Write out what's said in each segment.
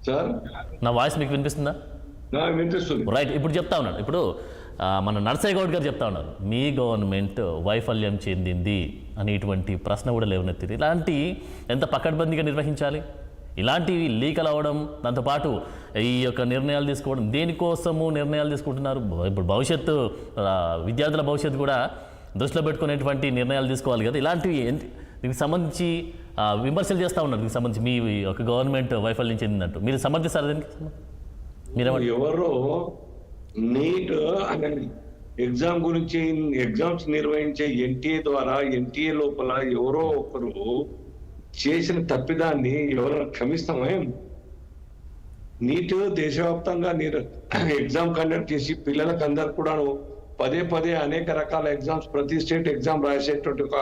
Sir నా voice మీకు వినిపిస్తుందా? వినిపిస్తుంది. రైట్, ఇప్పుడు చెప్తా ఉన్నాడు. ఇప్పుడు మన నర్సయ్య గౌడ్ గారు చెప్తా ఉన్నారు, మీ గవర్నమెంట్ వైఫల్యం చెందింది అని ఇటువంటి ప్రశ్న కూడా లేవనెత్తింది. ఇలాంటి ఎంత పకడ్బందీగా నిర్వహించాలి? ఇలాంటివి లీకలు అవ్వడం, దాంతోపాటు ఈ యొక్క నిర్ణయాలు తీసుకోవడం, దేనికోసము నిర్ణయాలు తీసుకుంటున్నారు? ఇప్పుడు భవిష్యత్తు విద్యార్థుల భవిష్యత్తు కూడా దృష్టిలో పెట్టుకునేటువంటి నిర్ణయాలు తీసుకోవాలి కదా. ఇలాంటివి దీనికి సంబంధించి విమర్శలు చేస్తూ ఉన్నారు. దీనికి సంబంధించి మీ యొక్క గవర్నమెంట్ వైఫల్యం చెందినట్టు మీరు సమర్థిస్తారు దీనికి? ఎవరో నీట్ అనే ఎగ్జామ్ గురించి ఎగ్జామ్స్ నిర్వహించే ఎన్టీఏ ద్వారా ఎన్టీఏ లోపల ఎవరో ఒకరు చేసిన తప్పిదాన్ని ఎవరైనా క్షమిస్తామే? నీట్ దేశవ్యాప్తంగా ఎగ్జామ్ కండక్ట్ చేసి పిల్లలకు అందరు కూడా పదే పదే అనేక రకాల ఎగ్జామ్స్ ప్రతి స్టేట్ ఎగ్జామ్ రాసేటువంటి ఒక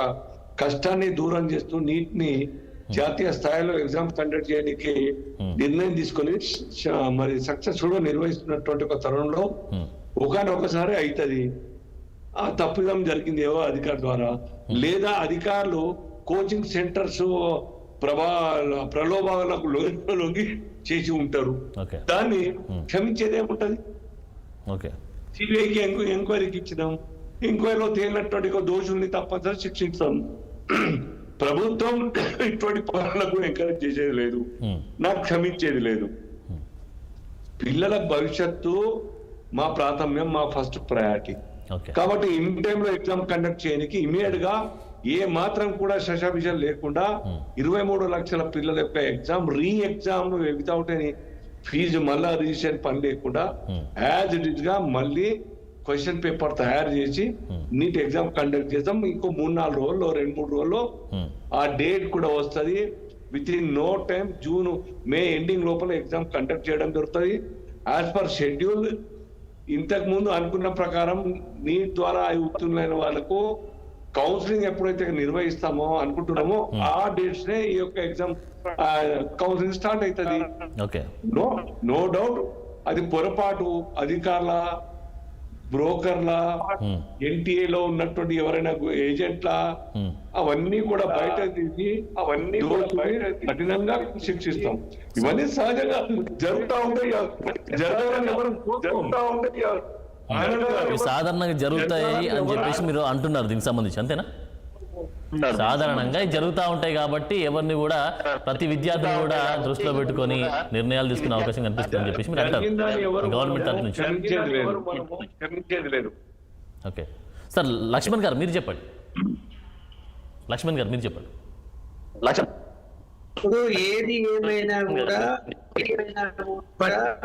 కష్టాన్ని దూరం చేస్తూ నీట్ ని జాతీయ స్థాయిలో ఎగ్జామ్ కండక్ట్ చేయడానికి నిర్ణయం తీసుకొని మరి సక్సెస్ఫుల్ గా నిర్వహిస్తున్నటువంటి ఒక తరుణంలో ఒకసారి అవుతుంది ఆ తప్పిదం జరిగింది ఏవో అధికారి ద్వారా, లేదా అధికారులు కోచింగ్ సెంటర్స్ ప్రలోభాలకు లొంగి చేసి ఉంటారు. దాన్ని క్షమించేది ఏముంటది? సిబిఐకి ఎంక్వైరీకి ఇచ్చినాం, ఎంక్వైరీలో తేలినటువంటి దోషుల్ని తప్పనిసరి శిక్షించాం. ప్రభుత్వం ఇటువంటి పనులకు ఎంకరేజ్ చేసేది లేదు, నాకు క్షమించేది లేదు. పిల్లల భవిష్యత్తు మా ప్రాథమ్యం, మా ఫస్ట్ ప్రయారిటీ. కాబట్టి ఇన్ టైంలో ఎగ్జామ్ కండక్ట్ చేయడానికి ఇమీడియట్ గా ఏ మాత్రం కూడా శశాభిషం లేకుండా 23 లక్షల పిల్లల యొక్క exam exam without any fee మళ్ళా రిజిస్ట్రేషన్ పని లేకుండా యాజ్ ఇట్ ఇస్ గా మళ్ళీ క్వశ్చన్ పేపర్ తయారు చేసి నీట్ ఎగ్జామ్ కండక్ట్ చేద్దాం. ఇంకో 3-4 రోజుల్లో 2-3 రోజుల్లో ఆ డేట్ కూడా వస్తుంది. With in no time June May ending లోపల ఎగ్జామ్ కండక్ట్ చేయడం జరుగుతుంది యాజ్ పర్ షెడ్యూల్. ఇంతకు ముందు అనుకున్న ప్రకారం నీట్ ద్వారా ఉత్తీర్ణులైన వాళ్ళకు కౌన్సిలింగ్ ఎప్పుడైతే నిర్వహిస్తామో అనుకుంటున్నామో ఆ డేట్స్ నే ఈ యొక్క ఎగ్జామ్ కౌన్సిలింగ్ స్టార్ట్ అవుతుంది. నో డౌట్ అది పొరపాటు అధికారుల, బ్రోకర్ల, ఎన్టీఏలో ఉన్నటువంటి ఎవరైనా ఏజెంట్ల అవన్నీ కూడా బయట తీసి అవన్నీ కఠినంగా శిక్షిస్తాం. ఇవన్నీ సహజంగా జరుగుతూ ఉంటాయి, సాధారణంగా జరుగుతాయి అని చెప్పేసి మీరు అంటున్నారు. దీనికి సంబంధించి అంతేనా? సాధారణంగా జరుగుతూ ఉంటాయి కాబట్టి ఎవరిని కూడా ప్రతి విద్యార్థిని కూడా దృష్టిలో పెట్టుకొని నిర్ణయాలు తీసుకునే అవకాశం కనిపిస్తుంది అని చెప్పేసి మీరు అంటారు గవర్నమెంట్ తరఫు నుంచి. ఓకే సార్, లక్ష్మణ్ గారు మీరు చెప్పండి. ఇప్పుడు ఏది ఏమైనా కూడా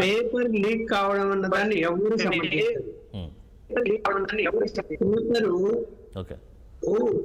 పేపర్ లీక్ కావడం అన్న దాన్ని ఎవరు సమర్థించారు.